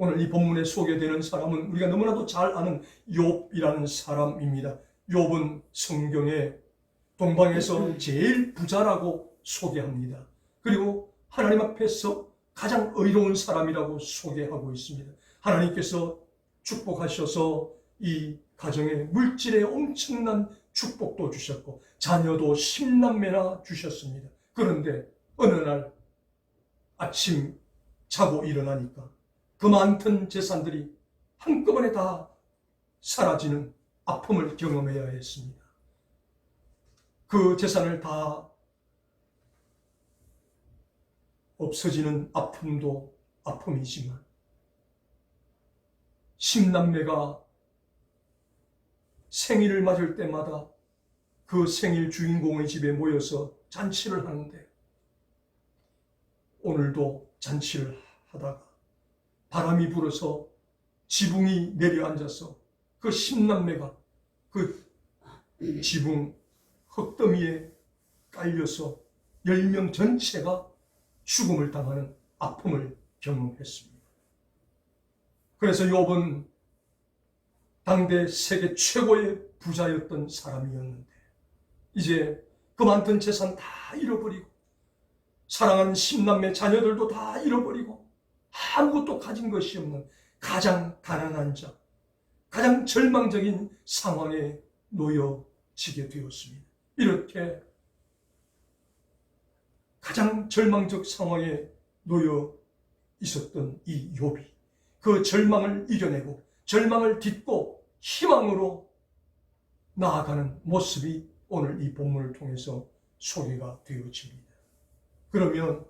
오늘 이 본문에 소개되는 사람은 우리가 너무나도 잘 아는 욥이라는 사람입니다. 욥은 성경에 동방에서 제일 부자라고 소개합니다. 그리고 하나님 앞에서 가장 의로운 사람이라고 소개하고 있습니다. 하나님께서 축복하셔서 이 가정에 물질에 엄청난 축복도 주셨고 자녀도 10남매나 주셨습니다. 그런데 어느 날 아침 자고 일어나니까 그 많던 재산들이 한꺼번에 다 사라지는 아픔을 경험해야 했습니다. 그 재산을 다 없어지는 아픔도 아픔이지만 10남매가 생일을 맞을 때마다 그 생일 주인공의 집에 모여서 잔치를 하는데 오늘도 잔치를 하다가 바람이 불어서 지붕이 내려앉아서 그 10남매가 그 지붕 흙더미에 깔려서 10명 전체가 죽음을 당하는 아픔을 경험했습니다. 그래서 욥은 당대 세계 최고의 부자였던 사람이었는데 이제 그 많던 재산 다 잃어버리고 사랑하는 10남매 자녀들도 다 잃어버리고 아무것도 가진 것이 없는 가장 가난한 자, 가장 절망적인 상황에 놓여지게 되었습니다. 이렇게 가장 절망적 상황에 놓여 있었던 이 욥이 그 절망을 이겨내고 절망을 딛고 희망으로 나아가는 모습이 오늘 이 본문을 통해서 소개가 되어집니다. 그러면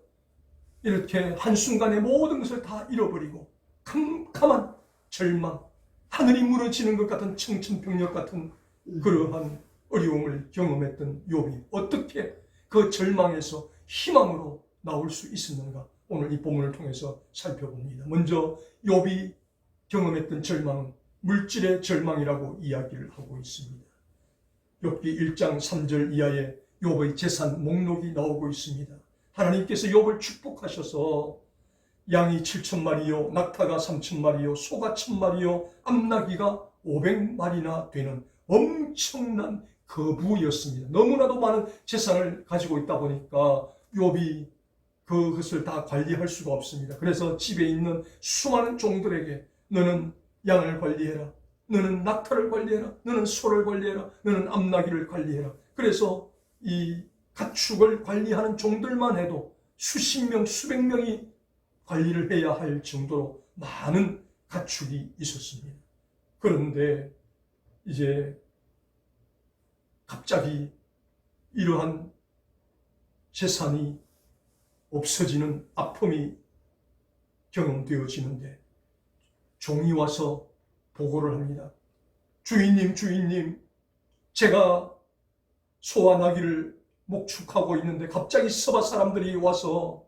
이렇게 한순간에 모든 것을 다 잃어버리고 캄캄한 절망, 하늘이 무너지는 것 같은 청천벽력 같은 그러한 어려움을 경험했던 욥이 어떻게 그 절망에서 희망으로 나올 수 있었는가 오늘 이 본문을 통해서 살펴봅니다. 먼저 욥이 경험했던 절망은 물질의 절망이라고 이야기를 하고 있습니다. 욥기 1장 3절 이하에 욥의 재산 목록이 나오고 있습니다. 하나님께서 욥을 축복하셔서 양이 7,000마리요, 낙타가 3,000마리요, 소가 1,000마리요, 암나귀가 500마리나 되는 엄청난 거부였습니다. 너무나도 많은 재산을 가지고 있다 보니까 욥이 그것을 다 관리할 수가 없습니다. 그래서 집에 있는 수많은 종들에게 너는 양을 관리해라, 너는 낙타를 관리해라, 너는 소를 관리해라, 너는 암나귀를 관리해라. 그래서 이 가축을 관리하는 종들만 해도 수십 명, 수백 명이 관리를 해야 할 정도로 많은 가축이 있었습니다. 그런데 이제 갑자기 이러한 재산이 없어지는 아픔이 경험되어지는데 종이 와서 보고를 합니다. 주인님, 주인님, 제가 소와 나귀를 목축하고 있는데 갑자기 서바 사람들이 와서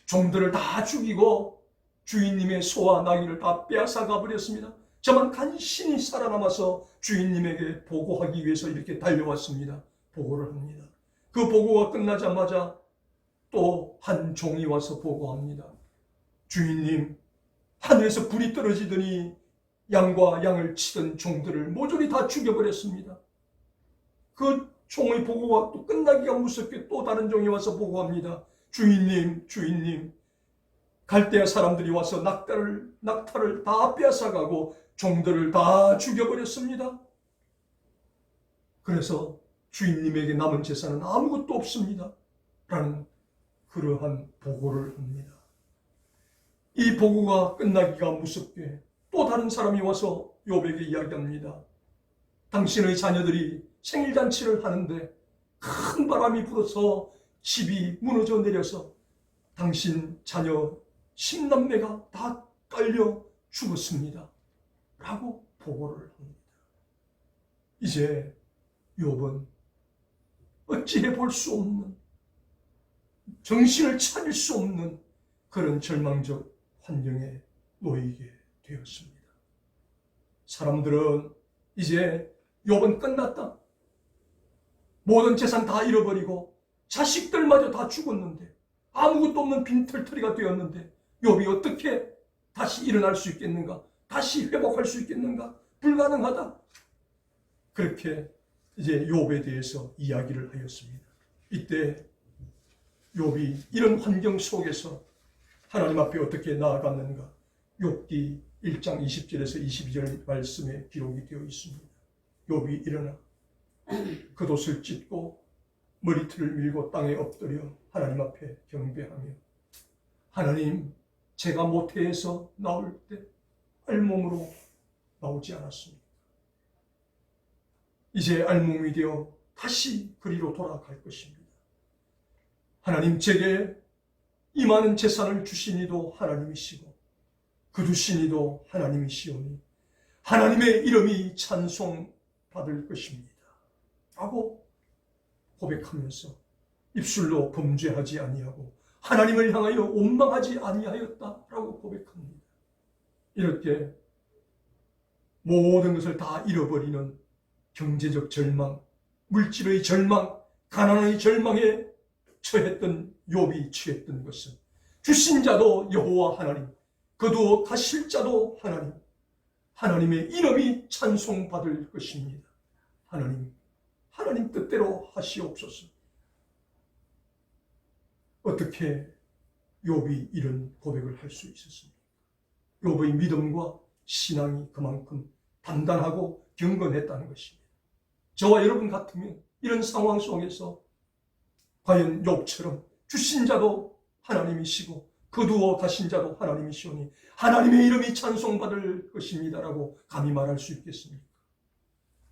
종들을 다 죽이고 주인님의 소와 나귀를 다 빼앗아 가버렸습니다. 저만 간신히 살아남아서 주인님에게 보고하기 위해서 이렇게 달려왔습니다. 보고를 합니다. 그 보고가 끝나자마자 또 한 종이 와서 보고합니다. 주인님, 하늘에서 불이 떨어지더니 양과 양을 치던 종들을 모조리 다 죽여버렸습니다. 그 종의 보고가 또 끝나기가 무섭게 또 다른 종이 와서 보고합니다. 주인님, 주인님, 갈대아 사람들이 와서 낙타를 다 빼앗아가고 종들을 다 죽여버렸습니다. 그래서 주인님에게 남은 재산은 아무것도 없습니다. 라는 그러한 보고를 합니다. 이 보고가 끝나기가 무섭게 또 다른 사람이 와서 욥에게 이야기합니다. 당신의 자녀들이 생일잔치를 하는데 큰 바람이 불어서 집이 무너져 내려서 당신 자녀 10남매가 다 깔려 죽었습니다. 라고 보고를 합니다. 이제 욥은 어찌해 볼 수 없는, 정신을 차릴 수 없는 그런 절망적 환경에 놓이게 되었습니다. 사람들은 이제 욥은 끝났다, 모든 재산 다 잃어버리고 자식들마저 다 죽었는데 아무것도 없는 빈털터리가 되었는데 욥이 어떻게 다시 일어날 수 있겠는가? 다시 회복할 수 있겠는가? 불가능하다. 그렇게 이제 욥에 대해서 이야기를 하였습니다. 이때 욥이 이런 환경 속에서 하나님 앞에 어떻게 나아갔는가? 욥기 1장 20절에서 22절 말씀에 기록이 되어 있습니다. 욥이 일어나 겉옷을 찢고 머리털을 밀고 땅에 엎드려 하나님 앞에 경배하며, 하나님, 제가 모태에서 나올 때 알몸으로 나오지 않았습니까? 이제 알몸이 되어 다시 그리로 돌아갈 것입니다. 하나님, 제게 이 많은 재산을 주시니도 하나님이시고 거두시니도 하나님이시오니 하나님의 이름이 찬송받을 것입니다 라고 고백하면서 입술로 범죄하지 아니하고 하나님을 향하여 원망하지 아니하였다라고 고백합니다. 이렇게 모든 것을 다 잃어버리는 경제적 절망, 물질의 절망, 가난의 절망에 처했던 욥이 취했던 것은 주신 자도 여호와 하나님, 거두어 가실 자도 하나님, 하나님의 이름이 찬송받을 것입니다. 하나님 뜻대로 하시옵소서. 어떻게 욥이 이런 고백을 할 수 있었습니까? 욥의 믿음과 신앙이 그만큼 단단하고 경건했다는 것입니다. 저와 여러분 같으면 이런 상황 속에서 과연 욥처럼 주신 자도 하나님이시고 거두어 가신 자도 하나님이시오니 하나님의 이름이 찬송받을 것입니다라고 감히 말할 수 있겠습니까?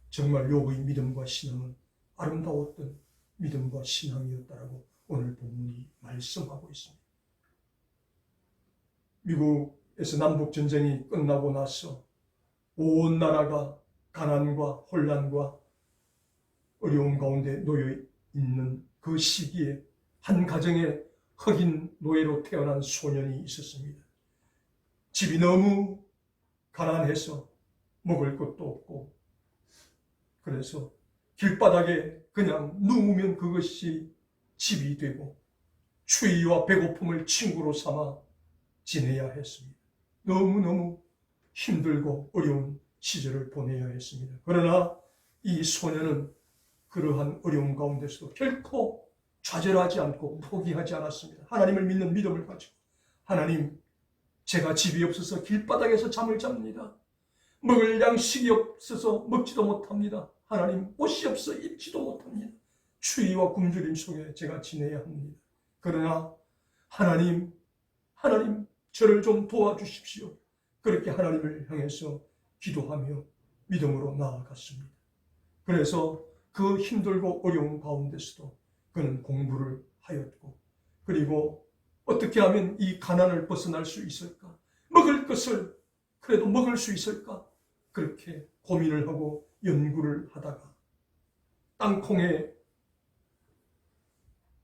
정말 욥의 믿음과 신앙은 아름다웠던 믿음과 신앙이었다라고 오늘 본문이 말씀하고 있습니다. 미국에서 남북전쟁이 끝나고 나서 온 나라가 가난과 혼란과 어려움 가운데 놓여 있는 그 시기에 한 가정에 흑인 노예로 태어난 소년이 있었습니다. 집이 너무 가난해서 먹을 것도 없고, 그래서 길바닥에 그냥 누우면 그것이 집이 되고 추위와 배고픔을 친구로 삼아 지내야 했습니다. 너무너무 힘들고 어려운 시절을 보내야 했습니다. 그러나 이 소년은 그러한 어려움 가운데서도 결코 좌절하지 않고 포기하지 않았습니다. 하나님을 믿는 믿음을 가지고, 하나님, 제가 집이 없어서 길바닥에서 잠을 잡니다. 먹을 양식이 없어서 먹지도 못합니다. 하나님, 옷이 없어 입지도 못합니다. 추위와 굶주림 속에 제가 지내야 합니다. 그러나 하나님, 저를 좀 도와주십시오. 그렇게 하나님을 향해서 기도하며 믿음으로 나아갔습니다. 그래서 그 힘들고 어려운 가운데서도 그는 공부를 하였고, 그리고 어떻게 하면 이 가난을 벗어날 수 있을까? 먹을 것을 그래도 먹을 수 있을까? 그렇게 고민을 하고 연구를 하다가 땅콩에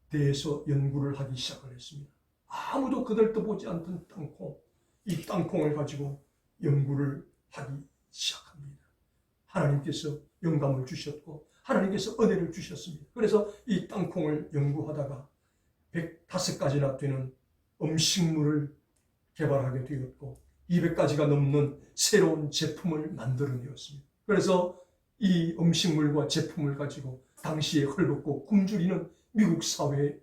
대해서 연구를 하기 시작을 했습니다. 아무도 거들떠보지 않던 땅콩, 이 땅콩을 가지고 연구를 하기 시작합니다. 하나님께서 영감을 주셨고 하나님께서 은혜를 주셨습니다. 그래서 이 땅콩을 연구하다가 105가지나 되는 음식물을 개발하게 되었고 200가지가 넘는 새로운 제품을 만들어내었습니다. 그래서 이 음식물과 제품을 가지고 당시에 헐벗고 굶주리는 미국 사회의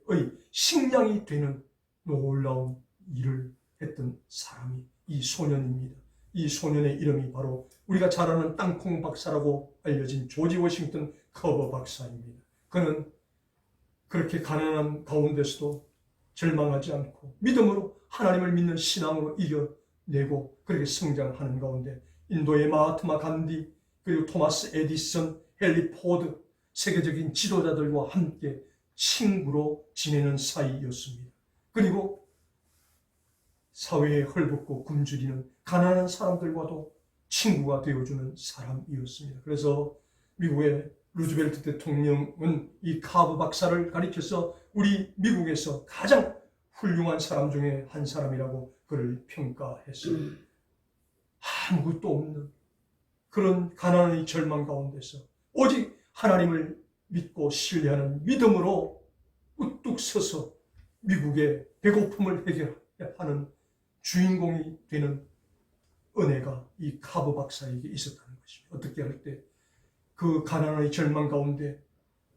식량이 되는 놀라운 일을 했던 사람이 이 소년입니다. 이 소년의 이름이 바로 우리가 잘 아는 땅콩 박사라고 알려진 조지 워싱턴 커버 박사입니다. 그는 그렇게 가난한 가운데서도 절망하지 않고 믿음으로 하나님을 믿는 신앙으로 이겨내고 그렇게 성장하는 가운데 인도의 마하트마 간디, 그리고 토마스 에디슨, 헨리 포드, 세계적인 지도자들과 함께 친구로 지내는 사이였습니다. 그리고 사회에 헐벗고 굶주리는 가난한 사람들과도 친구가 되어주는 사람이었습니다. 그래서 미국의 루즈벨트 대통령은 이 카브 박사를 가리켜서 우리 미국에서 가장 훌륭한 사람 중에 한 사람이라고 그를 평가했습니다. 아무것도 없는 그런 가난의 절망 가운데서 오직 하나님을 믿고 신뢰하는 믿음으로 우뚝 서서 미국의 배고픔을 해결하는 주인공이 되는 은혜가 이 카보 박사에게 있었다는 것입니다. 어떻게 할 때 그 가난의 절망 가운데,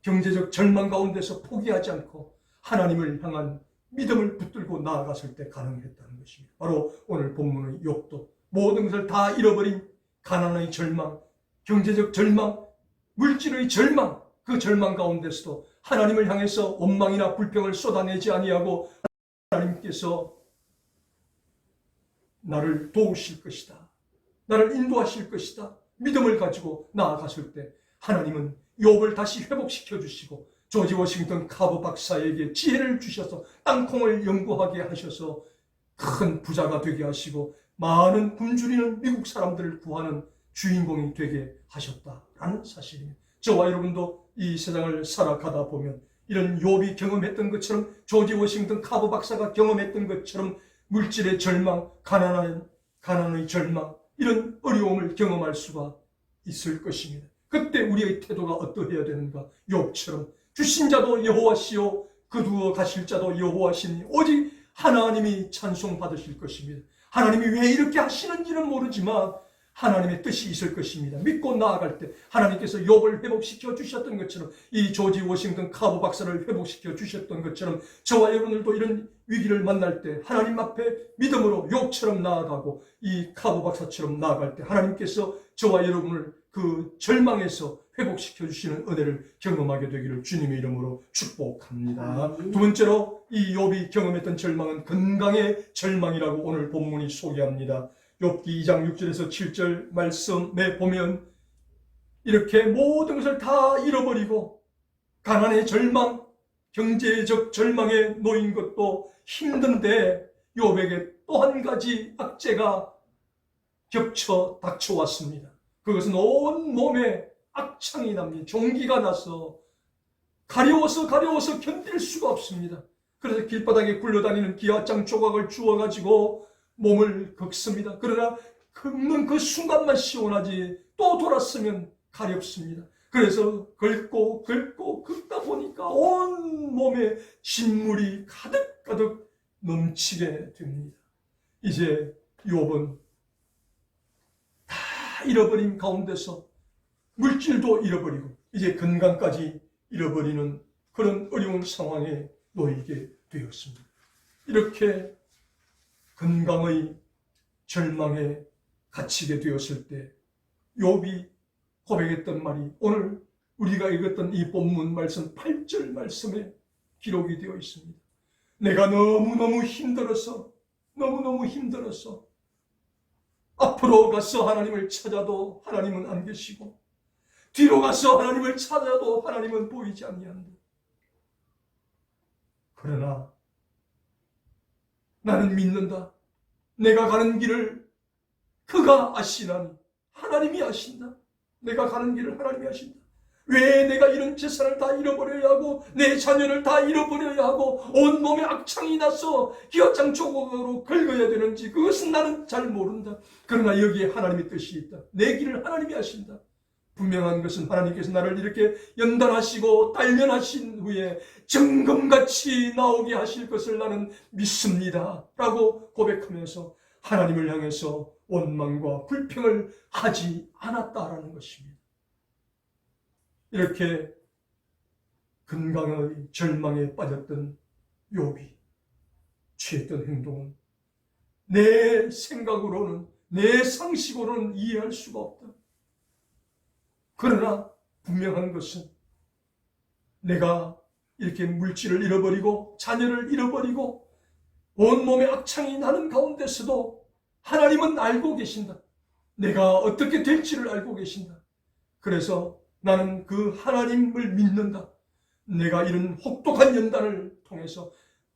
경제적 절망 가운데서 포기하지 않고 하나님을 향한 믿음을 붙들고 나아갔을 때 가능했다는 것입니다. 바로 오늘 본문의 욥도 모든 것을 다 잃어버린 가난의 절망, 경제적 절망, 물질의 절망, 그 절망 가운데서도 하나님을 향해서 원망이나 불평을 쏟아내지 아니하고 하나님께서 나를 도우실 것이다, 나를 인도하실 것이다 믿음을 가지고 나아갔을 때 하나님은 욥을 다시 회복시켜 주시고 조지 워싱턴 카보 박사에게 지혜를 주셔서 땅콩을 연구하게 하셔서 큰 부자가 되게 하시고 많은 굶주리는 미국 사람들을 구하는 주인공이 되게 하셨다라는 사실입니다. 저와 여러분도 이 세상을 살아가다 보면 이런 욥이 경험했던 것처럼, 조지 워싱턴 카보 박사가 경험했던 것처럼 물질의 절망, 가난의 절망, 이런 어려움을 경험할 수가 있을 것입니다. 그때 우리의 태도가 어떠해야 되는가? 욥처럼 주신 자도 여호와시요 거두어 가실 자도 여호와시니 오직 하나님이 찬송받으실 것입니다. 하나님이 왜 이렇게 하시는지는 모르지만 하나님의 뜻이 있을 것입니다. 믿고 나아갈 때 하나님께서 욥을 회복시켜 주셨던 것처럼, 이 조지 워싱턴 카보 박사를 회복시켜 주셨던 것처럼 저와 여러분들도 이런 위기를 만날 때 하나님 앞에 믿음으로 욥처럼 나아가고 이 카보 박사처럼 나아갈 때 하나님께서 저와 여러분을 그 절망에서 회복시켜 주시는 은혜를 경험하게 되기를 주님의 이름으로 축복합니다. 두 번째로 이 욥이 경험했던 절망은 건강의 절망이라고 오늘 본문이 소개합니다. 욥기 2장 6절에서 7절 말씀에 보면 이렇게 모든 것을 다 잃어버리고 가난의 절망, 경제적 절망에 놓인 것도 힘든데 욥에게 또 한 가지 악재가 겹쳐 닥쳐왔습니다. 그것은 온 몸에 악창이 납니다. 종기가 나서 가려워서 견딜 수가 없습니다. 그래서 길바닥에 굴러다니는 기와장 조각을 주워가지고 몸을 긁습니다. 그러나 긁는 그 순간만 시원하지 또 돌았으면 가렵습니다. 그래서 긁고 긁다 보니까 온 몸에 진물이 가득 넘치게 됩니다. 이제 욥은 다 잃어버린 가운데서 물질도 잃어버리고 이제 건강까지 잃어버리는 그런 어려운 상황에 놓이게 되었습니다. 이렇게 건강의 절망에 갇히게 되었을 때 욥이 고백했던 말이 오늘 우리가 읽었던 이 본문 말씀 8절 말씀에 기록이 되어 있습니다. 내가 너무너무 힘들어서 앞으로 가서 하나님을 찾아도 하나님은 안 계시고 뒤로 가서 하나님을 찾아도 하나님은 보이지 아니한다. 그러나 나는 믿는다. 내가 가는 길을 그가 아시나니 하나님이 아신다. 내가 가는 길을 하나님이 아신다. 왜 내가 이런 재산을 다 잃어버려야 하고 내 자녀를 다 잃어버려야 하고 온몸에 악창이 나서 기와장 조각으로 긁어야 되는지 그것은 나는 잘 모른다. 그러나 여기에 하나님의 뜻이 있다. 내 길을 하나님이 아신다. 분명한 것은 하나님께서 나를 이렇게 연단하시고 단련하신 후에 정금같이 나오게 하실 것을 나는 믿습니다 라고 고백하면서 하나님을 향해서 원망과 불평을 하지 않았다라는 것입니다. 이렇게 건강의 절망에 빠졌던 욥이 취했던 행동은 내 생각으로는, 내 상식으로는 이해할 수가 없다. 그러나 분명한 것은 내가 이렇게 물질을 잃어버리고 자녀를 잃어버리고 온몸에 악창이 나는 가운데서도 하나님은 알고 계신다. 내가 어떻게 될지를 알고 계신다. 그래서 나는 그 하나님을 믿는다. 내가 이런 혹독한 연단을 통해서,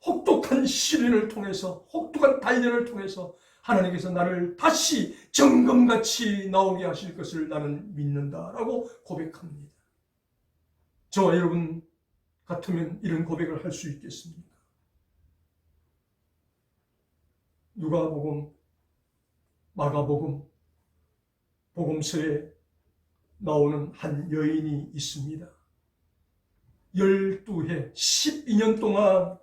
혹독한 시련을 통해서, 혹독한 단련을 통해서 하나님께서 나를 다시 정금같이 나오게 하실 것을 나는 믿는다라고 고백합니다. 저와 여러분 같으면 이런 고백을 할 수 있겠습니까? 누가복음, 마가복음, 복음서에 나오는 한 여인이 있습니다. 12해, 12년 동안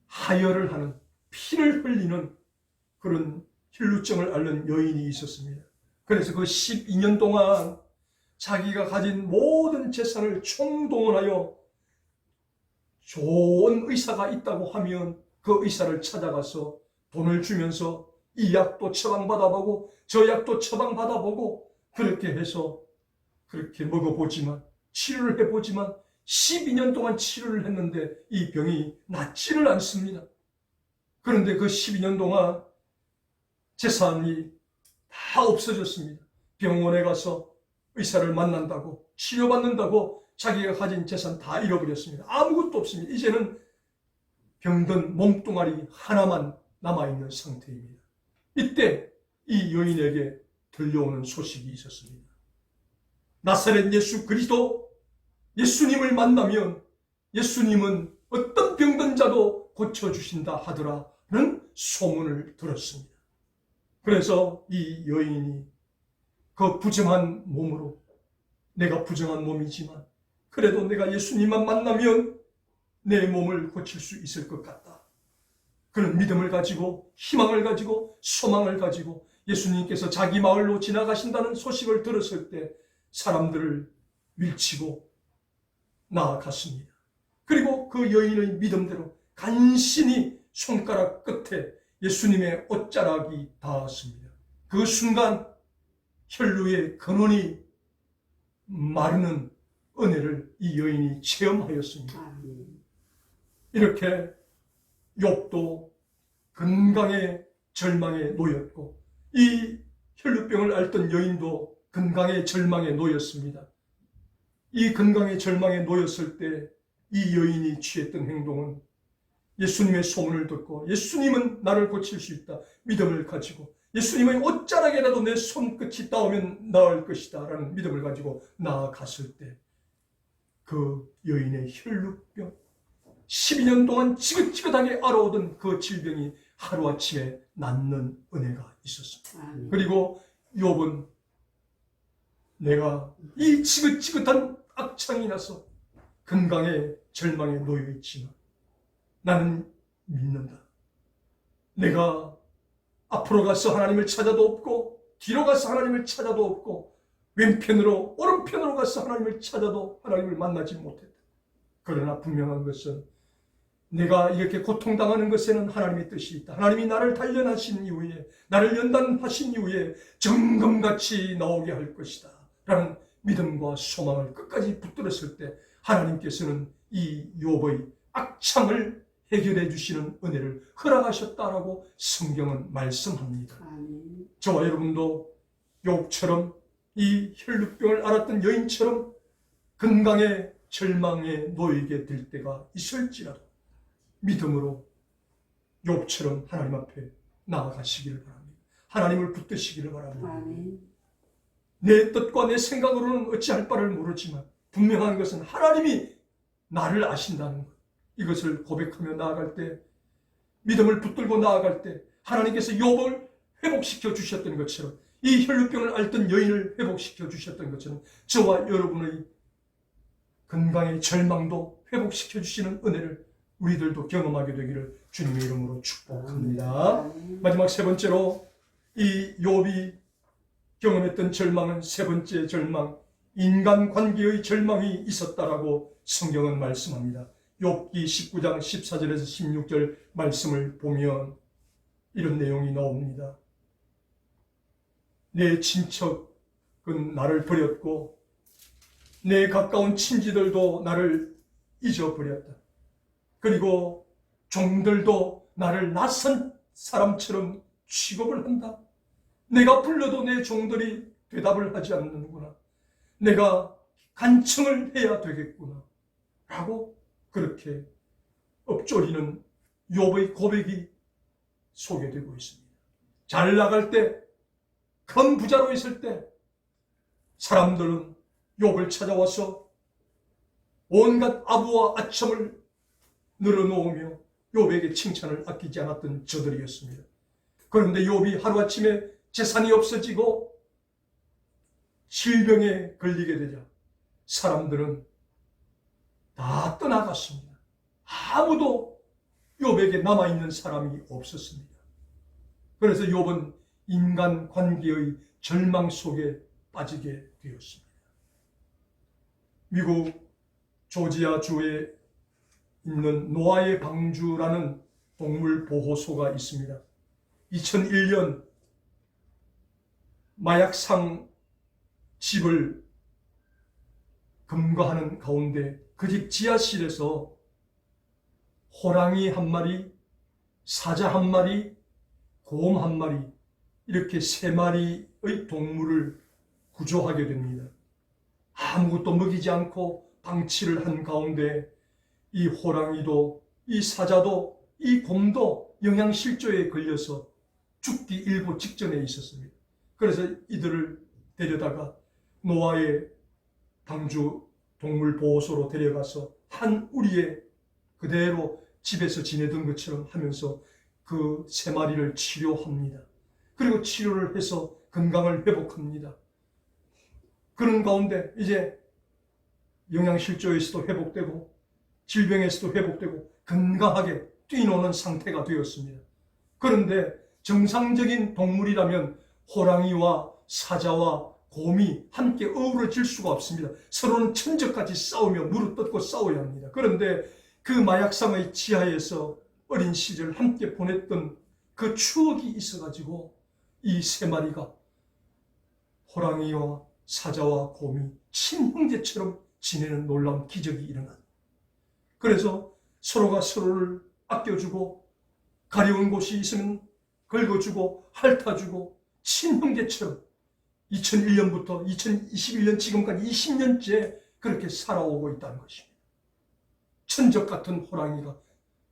하혈을 하는, 피를 흘리는 그런 혈루증을 앓는 여인이 있었습니다. 그래서 그 12년 동안 자기가 가진 모든 재산을 총동원하여 좋은 의사가 있다고 하면 그 의사를 찾아가서 돈을 주면서 이 약도 처방받아보고 저 약도 처방받아보고 그렇게 해서 그렇게 먹어보지만 치료를 해보지만 12년 동안 치료를 했는데 이 병이 낫지를 않습니다. 그런데 그 12년 동안 재산이 다 없어졌습니다. 병원에 가서 의사를 만난다고 치료받는다고 자기가 가진 재산 다 잃어버렸습니다. 아무것도 없습니다. 이제는 병든 몸뚱아리 하나만 남아있는 상태입니다. 이때 이 여인에게 들려오는 소식이 있었습니다. 나사렛 예수 그리스도 예수님을 만나면 예수님은 어떤 병든 자도 고쳐주신다 하더라는 소문을 들었습니다. 그래서 이 여인이 그 부정한 몸으로, 내가 부정한 몸이지만 그래도 내가 예수님만 만나면 내 몸을 고칠 수 있을 것 같다, 그런 믿음을 가지고 희망을 가지고 소망을 가지고 예수님께서 자기 마을로 지나가신다는 소식을 들었을 때 사람들을 밀치고 나아갔습니다. 그리고 그 여인의 믿음대로 간신히 손가락 끝에 예수님의 옷자락이 닿았습니다. 그 순간 혈루의 근원이 마르는 은혜를 이 여인이 체험하였습니다. 이렇게 욥도 건강의 절망에 놓였고 이 혈루병을 앓던 여인도 건강의 절망에 놓였습니다. 이 건강의 절망에 놓였을 때 이 여인이 취했던 행동은 예수님의 소문을 듣고 예수님은 나를 고칠 수 있다 믿음을 가지고 예수님의 옷자락에라도 내 손끝이 닿으면 나을 것이다 라는 믿음을 가지고 나아갔을 때 그 여인의 혈루병, 12년 동안 지긋지긋하게 앓아오던 그 질병이 하루아침에 낫는 은혜가 있었습니다. 그리고 욥은 내가 이 지긋지긋한 악창이 나서 건강의 절망에 놓여 있지만 나는 믿는다. 내가 앞으로 가서 하나님을 찾아도 없고 뒤로 가서 하나님을 찾아도 없고 왼편으로 오른편으로 가서 하나님을 찾아도 하나님을 만나지 못했다. 그러나 분명한 것은 내가 이렇게 고통당하는 것에는 하나님의 뜻이 있다. 하나님이 나를 단련하신 이후에 나를 연단하신 이후에 정금같이 나오게 할 것이다 라는 믿음과 소망을 끝까지 붙들었을 때 하나님께서는 이 욥의 악창을 해결해 주시는 은혜를 허락하셨다라고 성경은 말씀합니다. 저와 여러분도 욥처럼 이 혈루병을 앓았던 여인처럼 건강의 절망에 놓이게 될 때가 있을지라도 믿음으로 욥처럼 하나님 앞에 나아가시기를 바랍니다. 하나님을 붙드시기를 바랍니다. 내 뜻과 내 생각으로는 어찌할 바를 모르지만 분명한 것은 하나님이 나를 아신다는 것, 이것을 고백하며 나아갈 때, 믿음을 붙들고 나아갈 때 하나님께서 욥을 회복시켜 주셨던 것처럼, 이 혈루병을 앓던 여인을 회복시켜 주셨던 것처럼 저와 여러분의 건강의 절망도 회복시켜 주시는 은혜를 우리들도 경험하게 되기를 주님의 이름으로 축복합니다. 마지막 세 번째로 이 욥이 경험했던 절망은 세 번째 절망, 인간관계의 절망이 있었다라고 성경은 말씀합니다. 욥기 19장 14절에서 16절 말씀을 보면 이런 내용이 나옵니다. 내 친척은 나를 버렸고 내 가까운 친지들도 나를 잊어버렸다. 그리고 종들도 나를 낯선 사람처럼 취급을 한다. 내가 불러도 내 종들이 대답을 하지 않는구나. 내가 간청을 해야 되겠구나 라고 그렇게 엎조리는 욥의 고백이 소개되고 있습니다. 잘 나갈 때, 큰 부자로 있을 때 사람들은 욥을 찾아와서 온갖 아부와 아첨을 늘어놓으며 욥에게 칭찬을 아끼지 않았던 저들이었습니다. 그런데 욥이 하루아침에 재산이 없어지고 질병에 걸리게 되자 사람들은 다 떠나갔습니다. 아무도 욥에게 남아있는 사람이 없었습니다. 그래서 욥은 인간 관계의 절망 속에 빠지게 되었습니다. 미국 조지아주에 있는 노아의 방주라는 동물 보호소가 있습니다. 2001년 마약상 집을 금거하는 가운데 그 집 지하실에서 호랑이 한 마리, 사자 한 마리, 곰 한 마리, 이렇게 3마리의 동물을 구조하게 됩니다. 아무것도 먹이지 않고 방치를 한 가운데 이 호랑이도, 이 사자도, 이 곰도 영양실조에 걸려서 죽기 일보 직전에 있었습니다. 그래서 이들을 데려다가 노아의 방주 동물보호소로 데려가서 한 우리에 그대로 집에서 지내던 것처럼 하면서 그 3마리를 치료합니다. 그리고 치료를 해서 건강을 회복합니다. 그런 가운데 이제 영양실조에서도 회복되고 질병에서도 회복되고 건강하게 뛰노는 상태가 되었습니다. 그런데 정상적인 동물이라면 호랑이와 사자와 곰이 함께 어우러질 수가 없습니다. 서로는 천적같이 싸우며 무릎 꿇고 싸워야 합니다. 그런데 그 마약상의 지하에서 어린 시절 함께 보냈던 그 추억이 있어가지고 이 3마리가 호랑이와 사자와 곰이 친형제처럼 지내는 놀라운 기적이 일어난. 그래서 서로가 서로를 아껴주고 가려운 곳이 있으면 긁어주고 핥아주고 친형제처럼 2001년부터 2021년 지금까지 20년째 그렇게 살아오고 있다는 것입니다. 천적 같은 호랑이가,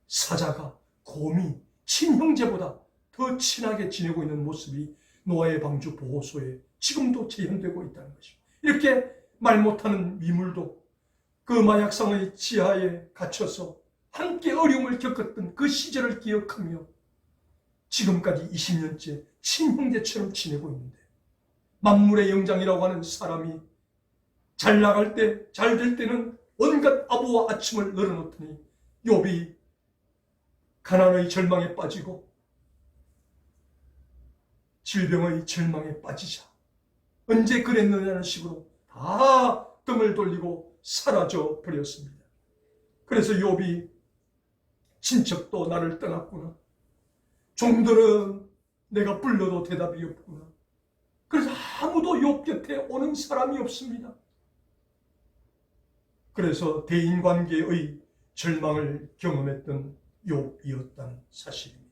사자가, 곰이 친형제보다 더 친하게 지내고 있는 모습이 노아의 방주 보호소에 지금도 재현되고 있다는 것입니다. 이렇게 말 못하는 미물도 그 마약상의 지하에 갇혀서 함께 어려움을 겪었던 그 시절을 기억하며 지금까지 20년째 친형제처럼 지내고 있는데, 만물의 영장이라고 하는 사람이 잘 나갈 때, 잘 될 때는 온갖 아부와 아침을 늘어놓더니 욥이 가난의 절망에 빠지고 질병의 절망에 빠지자 언제 그랬느냐는 식으로 다 등을 돌리고 사라져 버렸습니다. 그래서 욥이 친척도 나를 떠났구나, 종들은 내가 불러도 대답이 없구나, 그래서 아무도 욥 곁에 오는 사람이 없습니다. 그래서 대인관계의 절망을 경험했던 욥이었다는 사실입니다.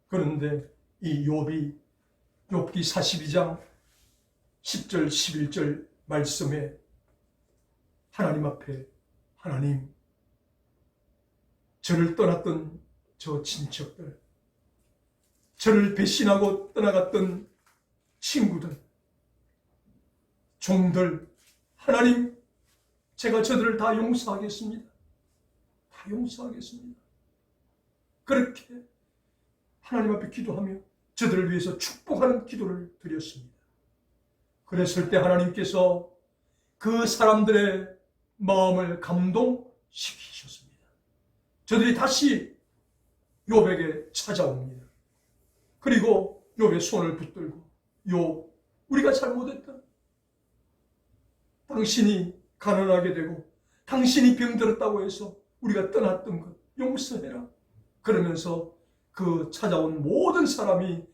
그런데 이 욥이 욥기 42장 10절 11절 말씀에 하나님 앞에, 하나님, 저를 떠났던 저 친척들, 저를 배신하고 떠나갔던 친구들, 종들, 하나님, 제가 저들을 다 용서하겠습니다. 다 용서하겠습니다. 그렇게 하나님 앞에 기도하며 저들을 위해서 축복하는 기도를 드렸습니다. 그랬을 때 하나님께서 그 사람들의 마음을 감동시키셨습니다. 저들이 다시 욥에게 찾아옵니다. 그리고 욥의 손을 붙들고, 욥, 우리가 잘못했다. 당신이 가난하게 되고 당신이 병들었다고 해서 우리가 떠났던 것 용서해라. 그러면서 그 찾아온 모든 사람이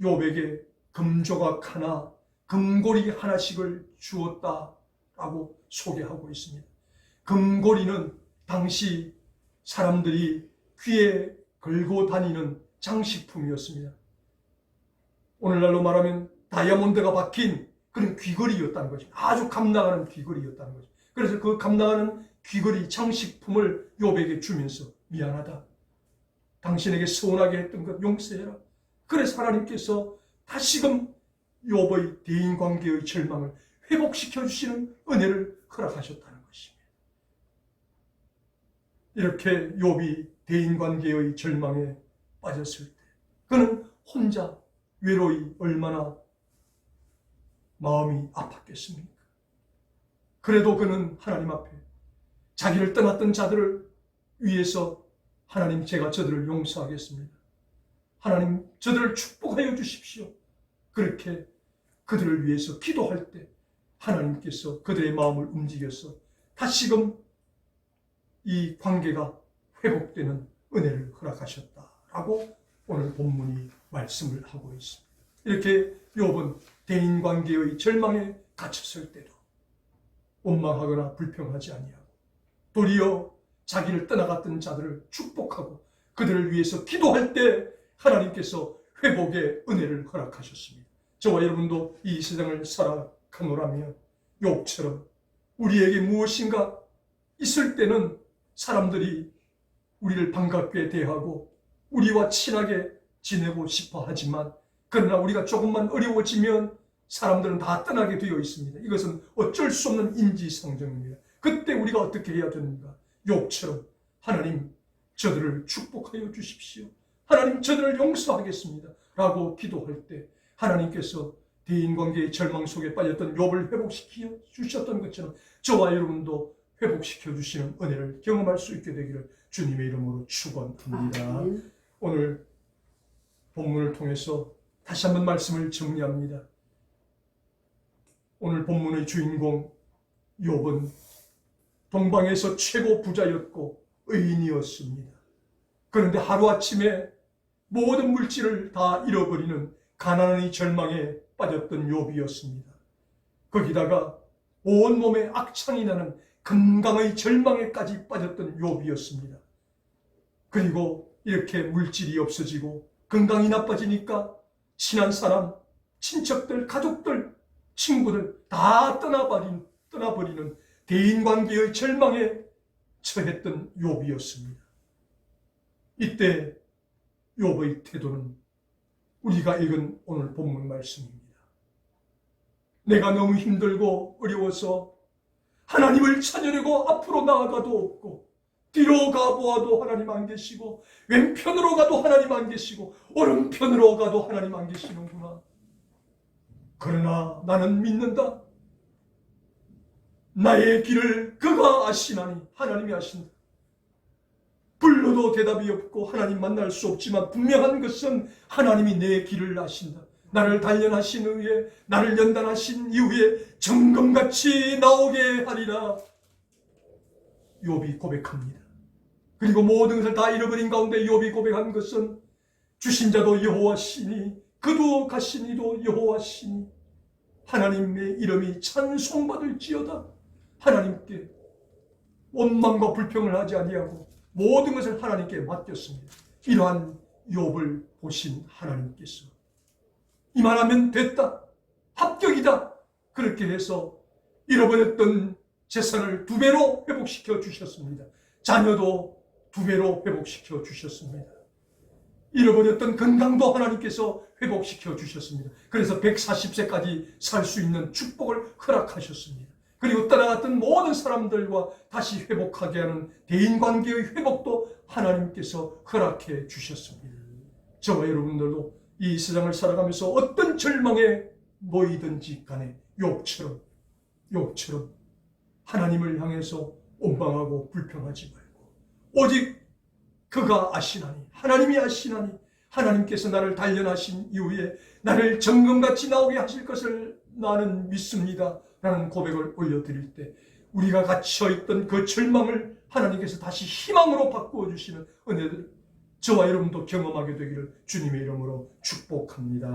욥에게 금조각 하나, 금고리 하나씩을 주었다라고 소개하고 있습니다. 금고리는 당시 사람들이 귀에 걸고 다니는 장식품이었습니다. 오늘날로 말하면 다이아몬드가 박힌 그런 귀걸이였다는 거죠. 아주 값나가는 귀걸이였다는 거죠. 그래서 그 값나가는 귀걸이 장식품을 욥에게 주면서 미안하다, 당신에게 서운하게 했던 것 용서해라. 그래서 하나님께서 다시금 욥의 대인관계의 절망을 회복시켜 주시는 은혜를 허락하셨다는 것입니다. 이렇게 욥이 대인관계의 절망에 빠졌을 때 그는 혼자 외로이 얼마나 마음이 아팠겠습니까? 그래도 그는 하나님 앞에 자기를 떠났던 자들을 위해서 하나님, 제가 저들을 용서하겠습니다. 하나님, 저들을 축복하여 주십시오. 그렇게 그들을 위해서 기도할 때 하나님께서 그들의 마음을 움직여서 다시금 이 관계가 회복되는 은혜를 허락하셨다라고 오늘 본문이 말씀을 하고 있습니다. 이렇게 욥은 대인관계의 절망에 갇혔을 때도 원망하거나 불평하지 아니하고 도리어 자기를 떠나갔던 자들을 축복하고 그들을 위해서 기도할 때 하나님께서 회복의 은혜를 허락하셨습니다. 저와 여러분도 이 세상을 살아가노라면 욥처럼 우리에게 무엇인가 있을 때는 사람들이 우리를 반갑게 대하고 우리와 친하게 지내고 싶어 하지만, 그러나 우리가 조금만 어려워지면 사람들은 다 떠나게 되어 있습니다. 이것은 어쩔 수 없는 인지상정입니다. 그때 우리가 어떻게 해야 되는가? 욥처럼 하나님, 저들을 축복하여 주십시오. 하나님, 저들을 용서하겠습니다 라고 기도할 때 하나님께서 대인관계의 절망 속에 빠졌던 욥을 회복시켜 주셨던 것처럼 저와 여러분도 회복시켜 주시는 은혜를 경험할 수 있게 되기를 주님의 이름으로 축원합니다. 오늘 본문을 통해서 다시 한번 말씀을 정리합니다. 오늘 본문의 주인공 욥은 동방에서 최고 부자였고 의인이었습니다. 그런데 하루아침에 모든 물질을 다 잃어버리는 가난의 절망에 빠졌던 욥이었습니다. 거기다가 온몸에 악창이 나는 건강의 절망에까지 빠졌던 욥이었습니다. 그리고 이렇게 물질이 없어지고 건강이 나빠지니까 친한 사람, 친척들, 가족들, 친구들 다 떠나버리는 대인관계의 절망에 처했던 욥이었습니다. 이때 욥의 태도는 우리가 읽은 오늘 본문 말씀입니다. 내가 너무 힘들고 어려워서 하나님을 찾으려고 앞으로 나아가도 없고 뒤로 가보아도 하나님 안 계시고 왼편으로 가도 하나님 안 계시고 오른편으로 가도 하나님 안 계시는구나. 그러나 나는 믿는다. 나의 길을 그가 아시나니, 하나님이 아신다. 불러도 대답이 없고 하나님 만날 수 없지만 분명한 것은 하나님이 내 길을 아신다. 나를 단련하신 후에, 나를 연단하신 이후에 정금같이 나오게 하리라. 욥이 고백합니다. 그리고 모든 것을 다 잃어버린 가운데 욥이 고백한 것은 주신 자도 여호와시니 그도 가신 이도 여호와시니 하나님의 이름이 찬송받을지어다. 하나님께 원망과 불평을 하지 아니하고 모든 것을 하나님께 맡겼습니다. 이러한 욥을 보신 하나님께서 이만하면 됐다, 합격이다, 그렇게 해서 잃어버렸던 재산을 2배로 회복시켜 주셨습니다. 자녀도 2배로 회복시켜 주셨습니다. 잃어버렸던 건강도 하나님께서 회복시켜 주셨습니다. 그래서 140세까지 살 수 있는 축복을 허락하셨습니다. 그리고 떠나갔던 모든 사람들과 다시 회복하게 하는 대인관계의 회복도 하나님께서 허락해 주셨습니다. 저와 여러분들도 이 세상을 살아가면서 어떤 절망에 놓이든지 간에 욥처럼 하나님을 향해서 원망하고 불평하지 말고 오직 그가 아시나니, 하나님이 아시나니, 하나님께서 나를 단련하신 이후에 나를 정금같이 나오게 하실 것을 나는 믿습니다 라는 고백을 올려드릴 때 우리가 갇혀있던 그 절망을 하나님께서 다시 희망으로 바꾸어 주시는 은혜를 저와 여러분도 경험하게 되기를 주님의 이름으로 축복합니다.